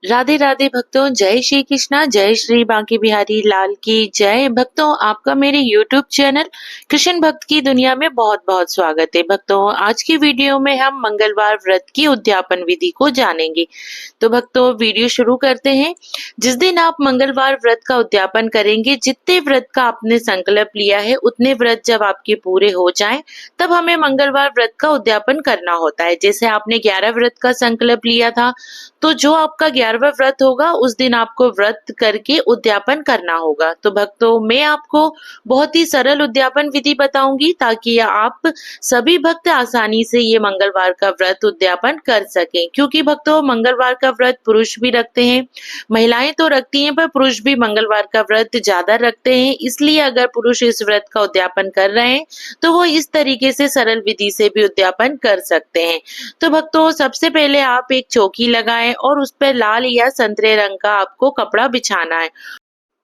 राधे राधे भक्तों, जय श्री कृष्णा, जय श्री बांके बिहारी लाल की जय। भक्तों, आपका मेरे YouTube चैनल कृष्ण भक्त की दुनिया में बहुत बहुत स्वागत है। भक्तों, आज की वीडियो में हम मंगलवार व्रत की उद्यापन विधि को जानेंगे। तो भक्तों, वीडियो शुरू करते हैं। जिस दिन आप मंगलवार व्रत का उद्यापन करेंगे, जितने व्रत का आपने संकल्प लिया है उतने व्रत जब आपके पूरे हो जाएं, तब हमें मंगलवार व्रत का उद्यापन करना होता है। जैसे आपने 11 व्रत का संकल्प लिया था, तो जो आपका 11वां व्रत होगा उस दिन आपको व्रत करके उद्यापन करना होगा। तो भक्तों, मैं आपको बहुत ही सरल उद्यापन विधि बताऊंगी ताकि आप सभी भक्त आसानी से ये मंगलवार का व्रत उद्यापन कर सकें। क्योंकि भक्तों, मंगलवार का व्रत पुरुष भी रखते हैं, महिलाएं तो रखती हैं, पर पुरुष भी मंगलवार का व्रत ज्यादा रखते हैं। इसलिए अगर पुरुष इस व्रत का उद्यापन कर रहे हैं तो वो इस तरीके से सरल विधि से भी उद्यापन कर सकते हैं। तो भक्तों, सबसे पहले आप एक चौकी लगाएं और उस पर लाल या संतरे रंग का आपको कपड़ा बिछाना है।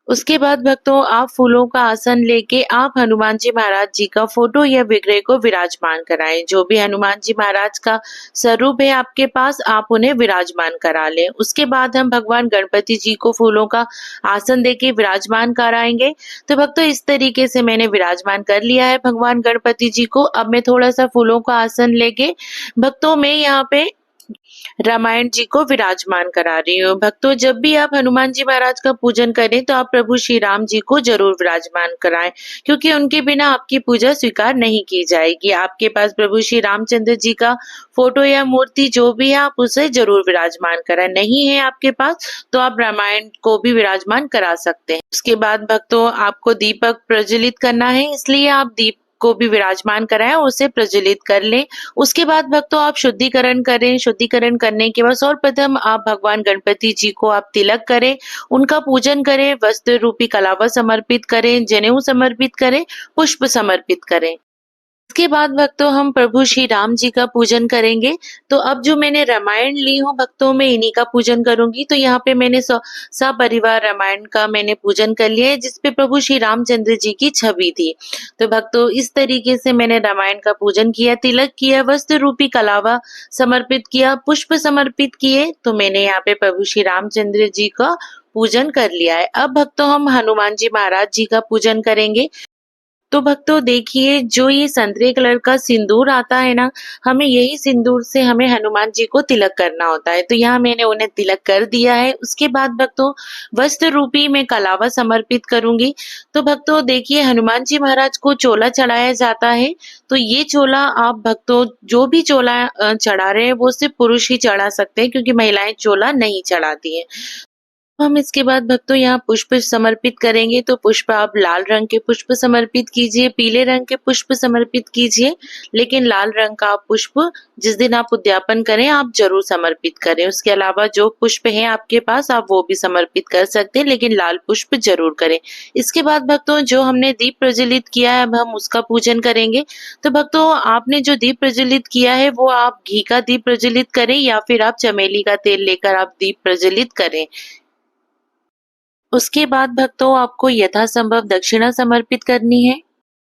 उसके बाद भक्तों, आप फूलों का आसन लेके आप हनुमान जी महाराज जी का फोटो या विग्रह को विराजमान कराएं। जो भी हनुमान जी महाराज का स्वरूप है आपके पास, आप उन्हें विराजमान करा लें। उसके बाद हम भगवान गणपति जी को फूलों का आसन देके विराजमान कराएंगे। तो भक्तों, इस तरीके से मैंने विराजमान कर लिया है भगवान गणपति जी को। अब मैं थोड़ा सा फूलों का आसन लेके भक्तों, मैं यहाँ पे रामायण जी को विराजमान करा रही हूँ। भक्तों, जब भी आप हनुमान जी महाराज का पूजन करें तो आप प्रभु श्री राम जी को जरूर विराजमान कराएं, क्योंकि उनके बिना आपकी पूजा स्वीकार नहीं की जाएगी। आपके पास प्रभु श्री रामचंद्र जी का फोटो या मूर्ति जो भी है, आप उसे जरूर विराजमान कराएं। नहीं है आपके पास तो आप रामायण को भी विराजमान करा सकते हैं। उसके बाद भक्तों, आपको दीपक प्रज्वलित करना है, इसलिए आप दीप को भी विराजमान कराएं और उसे प्रज्वलित कर लें। उसके बाद भक्तों, आप शुद्धिकरण करें। शुद्धिकरण करने के बाद सर्वप्रथम आप भगवान गणपति जी को आप तिलक करें, उनका पूजन करें, वस्त्र रूपी कलावा समर्पित करें, जनेऊ समर्पित करें, पुष्प समर्पित करें। इसके बाद भक्तों, हम प्रभु श्री राम जी का पूजन करेंगे। तो अब जो मैंने रामायण ली हूँ भक्तों, मैं इन्हीं का पूजन करूंगी। तो यहाँ पे मैंने सपरिवार रामायण का मैंने पूजन कर लिया है, जिसपे प्रभु श्री रामचंद्र जी की छवि थी। तो भक्तों, इस तरीके से मैंने रामायण का पूजन किया, तिलक किया, वस्त्र रूपी कलावा समर्पित किया, पुष्प समर्पित किए। तो मैंने यहाँ पे प्रभु श्री रामचंद्र जी का पूजन कर लिया है। अब भक्तों, हम हनुमान जी महाराज जी का पूजन करेंगे। तो भक्तों देखिए, जो ये संतरे कलर का सिंदूर आता है ना, हमें यही सिंदूर से हमें हनुमान जी को तिलक करना होता है। तो यहाँ मैंने उन्हें तिलक कर दिया है। उसके बाद भक्तों, वस्त्र रूपी मैं कलावा समर्पित करूंगी। तो भक्तों देखिए, हनुमान जी महाराज को चोला चढ़ाया जाता है। तो ये चोला आप भक्तों, जो भी चोला चढ़ा रहे हैं वो सिर्फ पुरुष ही चढ़ा सकते हैं, क्योंकि महिलाएं चोला नहीं चढ़ाती हैं। हम इसके बाद भक्तों यहाँ पुष्प समर्पित करेंगे। तो पुष्प आप लाल रंग के पुष्प समर्पित कीजिए, पीले रंग के पुष्प समर्पित कीजिए, लेकिन लाल रंग का आप पुष्प जिस दिन आप उद्यापन करें आप जरूर समर्पित करें। उसके अलावा जो पुष्प हैं आपके पास, आप वो भी समर्पित कर सकते हैं, लेकिन लाल पुष्प जरूर करें। इसके बाद भक्तों, जो हमने दीप प्रज्वलित किया है, अब हम उसका पूजन करेंगे। तो भक्तों, आपने जो दीप प्रज्वलित किया है वो आप घी का दीप प्रज्वलित करें या फिर आप चमेली का तेल लेकर आप दीप प्रज्वलित करें। उसके बाद भक्तों, आपको यथासंभव दक्षिणा समर्पित करनी है।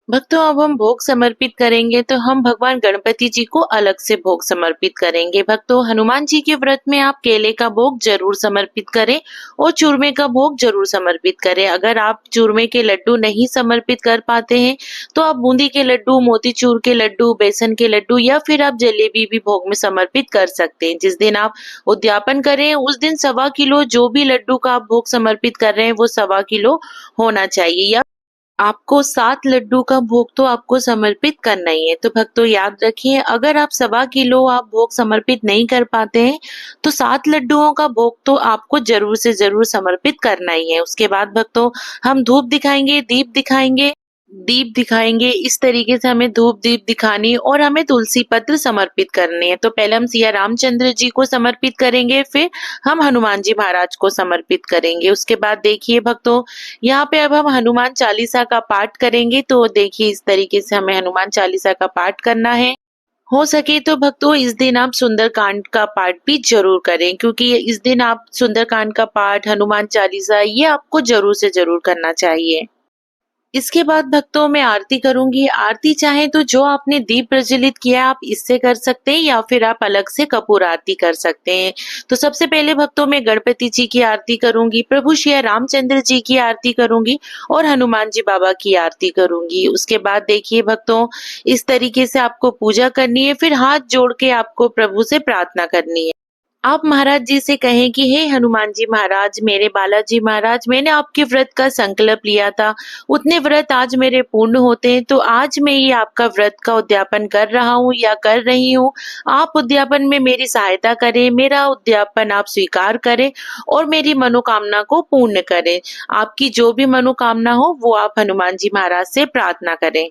भक्तों, अब हम भोग समर्पित करेंगे। तो हम भगवान गणपति जी को अलग से भोग समर्पित करेंगे। भक्तों, हनुमान जी के व्रत में आप केले का भोग जरूर समर्पित करें और चूरमे का भोग जरूर समर्पित करें। अगर आप चूरमे के लड्डू नहीं समर्पित कर पाते हैं तो आप बूंदी के लड्डू, मोतीचूर के लड्डू, बेसन के लड्डू या फिर आप जलेबी भी भोग में समर्पित कर सकते हैं। जिस दिन आप उद्यापन करें उस दिन 1.25 किलो जो भी लड्डू का आप भोग समर्पित कर रहे हैं वो 1.25 किलो होना चाहिए, या आपको 7 लड्डू का भोग तो आपको समर्पित करना ही है। तो भक्तों याद रखिए, अगर आप 1.25 किलो आप भोग समर्पित नहीं कर पाते हैं तो 7 लड्डुओं का भोग तो आपको जरूर से जरूर समर्पित करना ही है। उसके बाद भक्तों, हम धूप दिखाएंगे, दीप दिखाएंगे। इस तरीके से हमें धूप दीप दिखानी और हमें तुलसी पत्र समर्पित करने हैं। तो पहले हम सिया रामचंद्र जी को समर्पित करेंगे, फिर हम हनुमान जी महाराज को समर्पित करेंगे। उसके बाद देखिए भक्तों, यहाँ पे अब हम हनुमान चालीसा का पाठ करेंगे। तो देखिए, इस तरीके से हमें हनुमान चालीसा का पाठ करना है। हो सके तो भक्तों, इस दिन आप सुंदरकांड का पाठ भी जरूर करें, क्योंकि इस दिन आप सुंदरकांड का पाठ, हनुमान चालीसा, ये आपको जरूर से जरूर करना चाहिए। इसके बाद भक्तों मैं आरती करूंगी। आरती चाहे तो जो आपने दीप प्रज्वलित किया है आप इससे कर सकते हैं या फिर आप अलग से कपूर आरती कर सकते हैं। तो सबसे पहले भक्तों मैं गणपति जी की आरती करूंगी, प्रभु श्री रामचंद्र जी की आरती करूंगी और हनुमान जी बाबा की आरती करूंगी। उसके बाद देखिए भक्तों, इस तरीके से आपको पूजा करनी है, फिर हाथ जोड़ के आपको प्रभु से प्रार्थना करनी है। आप महाराज जी से कहें कि हे हनुमान जी महाराज, मेरे बालाजी महाराज, मैंने आपके व्रत का संकल्प लिया था, उतने व्रत आज मेरे पूर्ण होते हैं, तो आज मैं ये आपका व्रत का उद्यापन कर रहा हूँ या कर रही हूँ। आप उद्यापन में मेरी सहायता करें, मेरा उद्यापन आप स्वीकार करें और मेरी मनोकामना को पूर्ण करें। आपकी जो भी मनोकामना हो वो आप हनुमान जी महाराज से प्रार्थना करें।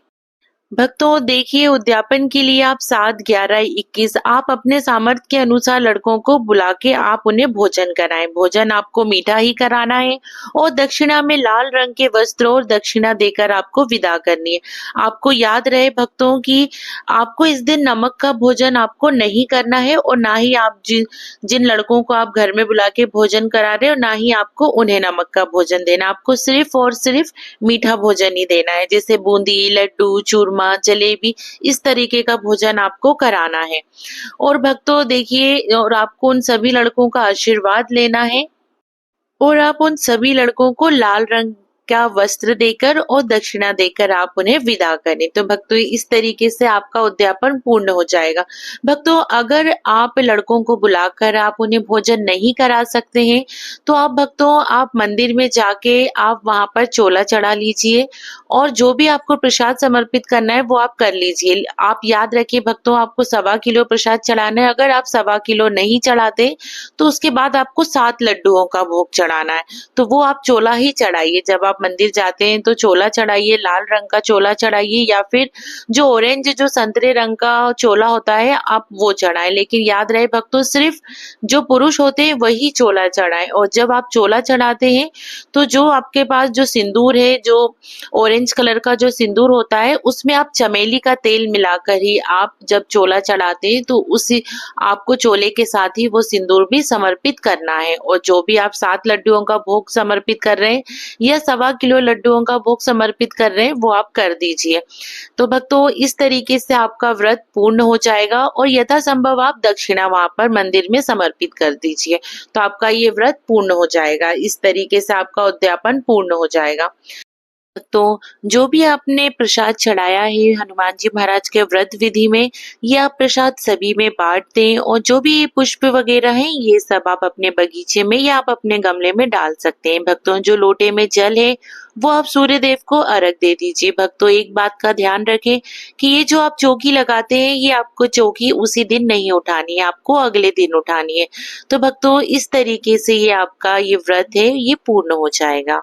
भक्तों देखिए, उद्यापन के लिए आप 7, 11, 21 आप अपने सामर्थ्य के अनुसार लड़कों को बुला के आप उन्हें भोजन कराएं। भोजन आपको मीठा ही कराना है और दक्षिणा में लाल रंग के वस्त्र और दक्षिणा देकर आपको विदा करनी है। आपको याद रहे भक्तों कि आपको इस दिन नमक का भोजन आपको नहीं करना है और ना ही आप जिन लड़कों को आप घर में बुला के भोजन करा रहे हो ना ही आपको उन्हें नमक का भोजन देना। आपको सिर्फ और सिर्फ मीठा भोजन ही देना है, जैसे बूंदी, लड्डू, चूरमा, जलेबी, इस तरीके का भोजन आपको कराना है। और भक्तों देखिए, और आपको उन सभी लड़कों का आशीर्वाद लेना है और आप उन सभी लड़कों को लाल रंग का वस्त्र देकर और दक्षिणा देकर आप उन्हें विदा करें। तो भक्तों इस तरीके से आपका उद्यापन पूर्ण हो जाएगा। भक्तों अगर आप लड़कों को बुलाकर आप उन्हें भोजन नहीं करा सकते हैं तो आप भक्तों आप मंदिर में जाके आप वहां पर चोला चढ़ा लीजिए और जो भी आपको प्रसाद समर्पित करना है वो आप कर लीजिए। आप याद रखिए भक्तों, आपको 1.25 किलो प्रसाद चढ़ाना है। अगर आप 1.25 किलो नहीं चढ़ाते तो उसके बाद आपको 7 लड्डुओं का भोग चढ़ाना है, तो वो आप चोला ही चढ़ाइए। जब आप मंदिर जाते हैं तो चोला चढ़ाइए, लाल रंग का चोला चढ़ाइए या फिर जो ऑरेंज जो संतरे रंग का चोला होता है आप वो चढ़ाएं। लेकिन याद रहे भक्तों, सिर्फ जो पुरुष होते हैं वही चोला चढ़ाएं। और जब आप चोला चढ़ाते हैं तो जो आपके पास जो सिंदूर है, जो ऑरेंज कलर का जो सिंदूर होता है, उसमें आप चमेली का तेल मिलाकर ही आप जब चोला चढ़ाते हैं तो उसी आपको चोले के साथ ही वो सिंदूर भी समर्पित करना है। और जो भी आप 7 लड्डुओं का भोग समर्पित कर रहे हैं या 1.25 किलो लड्डुओं का भोग समर्पित कर रहे हैं वो आप कर दीजिए। तो भक्तों इस तरीके से आपका व्रत पूर्ण हो जाएगा और यथासंभव आप दक्षिणा वहां पर मंदिर में समर्पित कर दीजिए, तो आपका ये व्रत पूर्ण हो जाएगा। इस तरीके से आपका उद्यापन पूर्ण हो जाएगा। तो जो भी आपने प्रसाद चढ़ाया है हनुमान जी महाराज के व्रत विधि में, ये आप प्रसाद सभी में बांट दें और जो भी पुष्प वगैरह हैं ये सब आप अपने बगीचे में या आप अपने गमले में डाल सकते हैं। भक्तों जो लोटे में जल है वो आप सूर्य देव को अर्घ दे दीजिए। भक्तों एक बात का ध्यान रखें कि ये जो आप चौकी लगाते हैं ये आपको चौकी उसी दिन नहीं उठानी है, आपको अगले दिन उठानी है। तो भक्तों इस तरीके से ये आपका ये व्रत है ये पूर्ण हो जाएगा।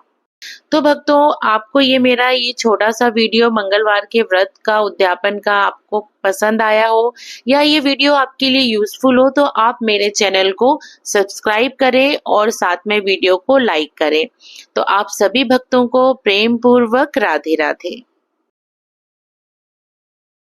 तो भक्तों आपको ये मेरा ये छोटा सा वीडियो मंगलवार के व्रत का उद्यापन का आपको पसंद आया हो या ये वीडियो आपके लिए यूजफुल हो तो आप मेरे चैनल को सब्सक्राइब करें और साथ में वीडियो को लाइक करें। तो आप सभी भक्तों को प्रेम पूर्वक राधे राधे।